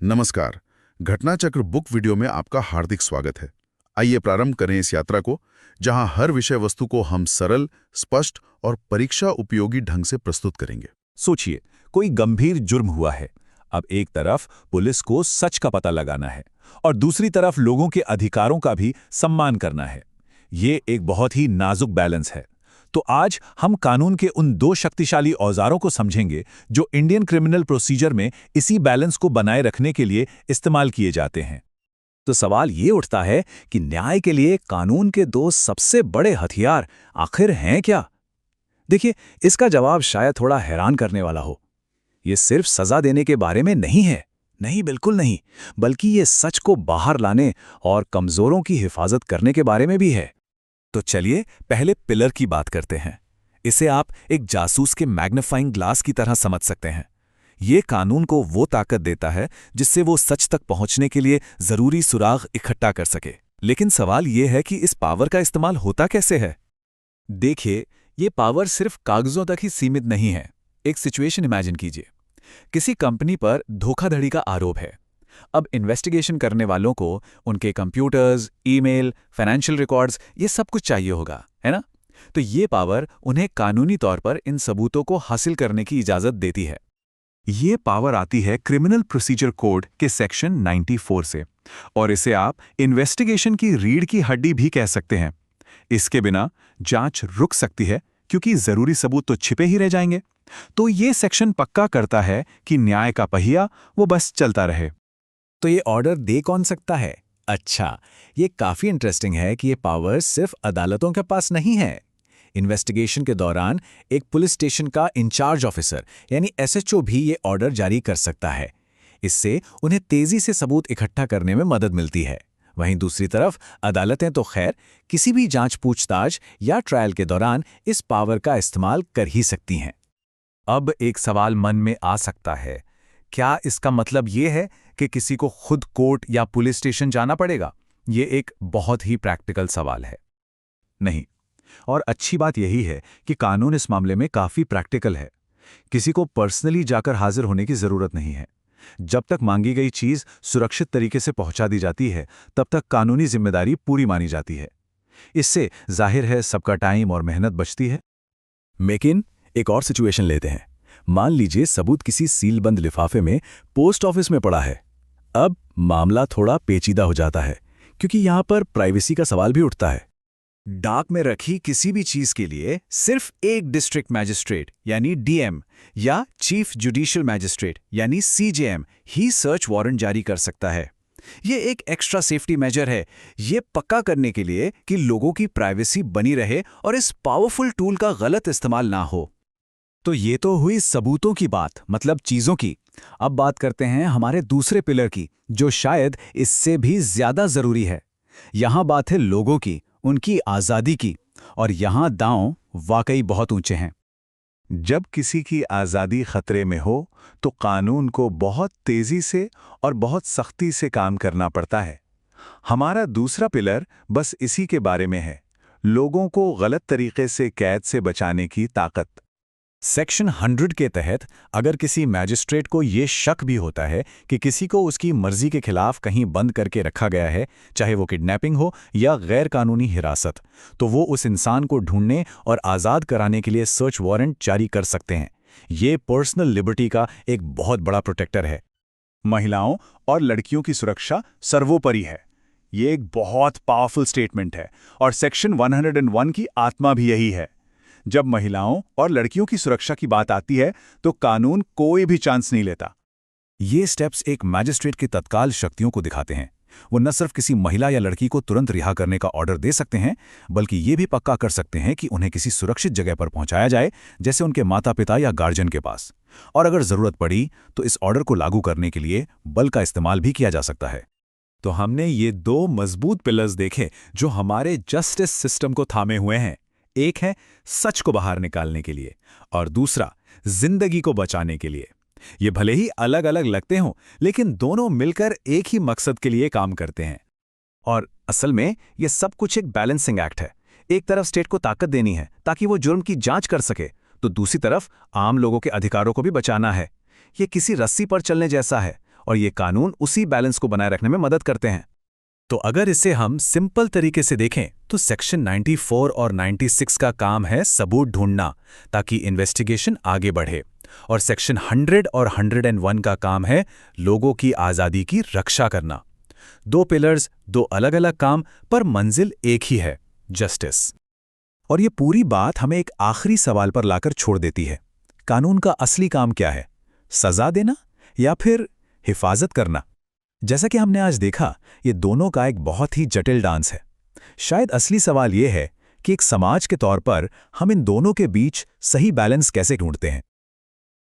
नमस्कार। घटना चक्र बुक वीडियो में आपका हार्दिक स्वागत है। आइए प्रारंभ करें इस यात्रा को, जहां हर विषय वस्तु को हम सरल, स्पष्ट और परीक्षा उपयोगी ढंग से प्रस्तुत करेंगे। सोचिए, कोई गंभीर जुर्म हुआ है। अब एक तरफ पुलिस को सच का पता लगाना है और दूसरी तरफ लोगों के अधिकारों का भी सम्मान करना है। ये एक बहुत ही नाजुक बैलेंस है। तो आज हम कानून के उन दो शक्तिशाली औजारों को समझेंगे जो इंडियन क्रिमिनल प्रोसीजर में इसी बैलेंस को बनाए रखने के लिए इस्तेमाल किए जाते हैं। तो सवाल ये उठता है कि न्याय के लिए कानून के दो सबसे बड़े हथियार आखिर हैं क्या? देखिए, इसका जवाब शायद थोड़ा हैरान करने वाला हो। ये सिर्फ सजा देने के बारे में नहीं है, नहीं, बिल्कुल नहीं, बल्कि ये सच को बाहर लाने और कमजोरों की हिफाजत करने के बारे में भी है। तो चलिए पहले पिलर की बात करते हैं। इसे आप एक जासूस के मैग्नीफाइंग ग्लास की तरह समझ सकते हैं। ये कानून को वो ताकत देता है जिससे वो सच तक पहुंचने के लिए जरूरी सुराग इकट्ठा कर सके। लेकिन सवाल ये है कि इस पावर का इस्तेमाल होता कैसे है? देखिए, ये पावर सिर्फ कागजों तक ही सीमित नहीं है। एक सिचुएशन इमेजिन कीजिए। किसी कंपनी पर धोखाधड़ी का आरोप है। अब इन्वेस्टिगेशन करने वालों को उनके कंप्यूटर्स, ईमेल, फाइनेंशियल रिकॉर्ड्स, ये सब कुछ चाहिए होगा, है ना? तो ये पावर उन्हें कानूनी तौर पर इन सबूतों को हासिल करने की इजाजत देती है। ये पावर आती है क्रिमिनल प्रोसीजर कोड के सेक्शन 94 से, और इसे आप इन्वेस्टिगेशन की रीढ़ की हड्डी भी कह सकते हैं। इसके बिना जांच रुक सकती है क्योंकि जरूरी सबूत तो छिपे ही रह जाएंगे। तो ये सेक्शन पक्का करता है कि न्याय का पहिया वो बस चलता रहे। तो ये ऑर्डर दे कौन सकता है? अच्छा, ये काफी इंटरेस्टिंग है कि ये पावर सिर्फ अदालतों के पास नहीं है। इन्वेस्टिगेशन के दौरान एक पुलिस स्टेशन का इंचार्ज ऑफिसर यानी एसएचओ भी ये ऑर्डर जारी कर सकता है। इससे उन्हें तेजी से सबूत इकट्ठा करने में मदद मिलती है। वहीं दूसरी तरफ अदालतें तो खैर किसी भी जांच, पूछताछ या ट्रायल के दौरान इस पावर का इस्तेमाल कर ही सकती हैं। अब एक सवाल मन में आ सकता है, क्या इसका मतलब ये है कि किसी को खुद कोर्ट या पुलिस स्टेशन जाना पड़ेगा? ये एक बहुत ही प्रैक्टिकल सवाल है। नहीं, और अच्छी बात यही है कि कानून इस मामले में काफी प्रैक्टिकल है। किसी को पर्सनली जाकर हाजिर होने की जरूरत नहीं है। जब तक मांगी गई चीज सुरक्षित तरीके से पहुंचा दी जाती है, तब तक कानूनी जिम्मेदारी पूरी मानी जाती है। इससे जाहिर है सबका टाइम और मेहनत बचती है। लेकिन एक और सिचुएशन लेते हैं। मान लीजिए सबूत किसी सीलबंद लिफाफे में पोस्ट ऑफिस में पड़ा है। अब मामला थोड़ा पेचीदा हो जाता है क्योंकि यहां पर प्राइवेसी का सवाल भी उठता है। डाक में रखी किसी भी चीज के लिए सिर्फ एक डिस्ट्रिक्ट मैजिस्ट्रेट यानी डीएम या चीफ जुडिशियल मैजिस्ट्रेट यानी सीजेएम ही सर्च वारंट जारी कर सकता है। ये एक एक्स्ट्रा सेफ्टी मेजर है, ये पक्का करने के लिए कि लोगों की प्राइवेसी बनी रहे और इस पावरफुल टूल का गलत इस्तेमाल ना हो। तो ये तो हुई सबूतों की बात, मतलब चीजों की। अब बात करते हैं हमारे दूसरे पिलर की, जो शायद इससे भी ज्यादा जरूरी है। यहां बात है लोगों की, उनकी आजादी की, और यहां दांव वाकई बहुत ऊंचे हैं। जब किसी की आजादी खतरे में हो तो कानून को बहुत तेजी से और बहुत सख्ती से काम करना पड़ता है। हमारा दूसरा पिलर बस इसी के बारे में है, लोगों को गलत तरीके से कैद से बचाने की ताकत। सेक्शन 100 के तहत अगर किसी मैजिस्ट्रेट को ये शक भी होता है कि किसी को उसकी मर्जी के खिलाफ कहीं बंद करके रखा गया है, चाहे वो किडनैपिंग हो या गैर कानूनी हिरासत, तो वो उस इंसान को ढूंढने और आज़ाद कराने के लिए सर्च वारंट जारी कर सकते हैं। ये पर्सनल लिबर्टी का एक बहुत बड़ा प्रोटेक्टर है। महिलाओं और लड़कियों की सुरक्षा सर्वोपरि है। ये एक बहुत पावरफुल स्टेटमेंट है और सेक्शन 101 की आत्मा भी यही है। जब महिलाओं और लड़कियों की सुरक्षा की बात आती है तो कानून कोई भी चांस नहीं लेता। ये स्टेप्स एक मैजिस्ट्रेट की तत्काल शक्तियों को दिखाते हैं। वो न सिर्फ किसी महिला या लड़की को तुरंत रिहा करने का ऑर्डर दे सकते हैं, बल्कि ये भी पक्का कर सकते हैं कि उन्हें किसी सुरक्षित जगह पर पहुंचाया जाए, जैसे उनके माता पिता या गार्जियन के पास। और अगर जरूरत पड़ी तो इस ऑर्डर को लागू करने के लिए बल का इस्तेमाल भी किया जा सकता है। तो हमने ये दो मजबूत पिलर्स देखे जो हमारे जस्टिस सिस्टम को थामे हुए हैं। एक है सच को बाहर निकालने के लिए और दूसरा जिंदगी को बचाने के लिए। ये भले ही अलग अलग लगते हों, लेकिन दोनों मिलकर एक ही मकसद के लिए काम करते हैं। और असल में ये सब कुछ एक बैलेंसिंग एक्ट है। एक तरफ स्टेट को ताकत देनी है ताकि वो जुर्म की जांच कर सके, तो दूसरी तरफ आम लोगों के अधिकारों को भी बचाना है। ये किसी रस्सी पर चलने जैसा है और ये कानून उसी बैलेंस को बनाए रखने में मदद करते हैं। तो अगर इसे हम सिंपल तरीके से देखें तो सेक्शन 94 और 96 का काम है सबूत ढूंढना ताकि इन्वेस्टिगेशन आगे बढ़े, और सेक्शन 100 और 101 का काम है लोगों की आज़ादी की रक्षा करना। 2 पिलर्स, 2 अलग-अलग काम, पर मंजिल एक ही है, जस्टिस। और ये पूरी बात हमें एक आखिरी सवाल पर लाकर छोड़ देती है। कानून का असली काम क्या है? सजा देना या फिर हिफाजत करना? जैसा कि हमने आज देखा, ये दोनों का एक बहुत ही जटिल डांस है। शायद असली सवाल ये है कि एक समाज के तौर पर हम इन दोनों के बीच सही बैलेंस कैसे ढूंढते हैं।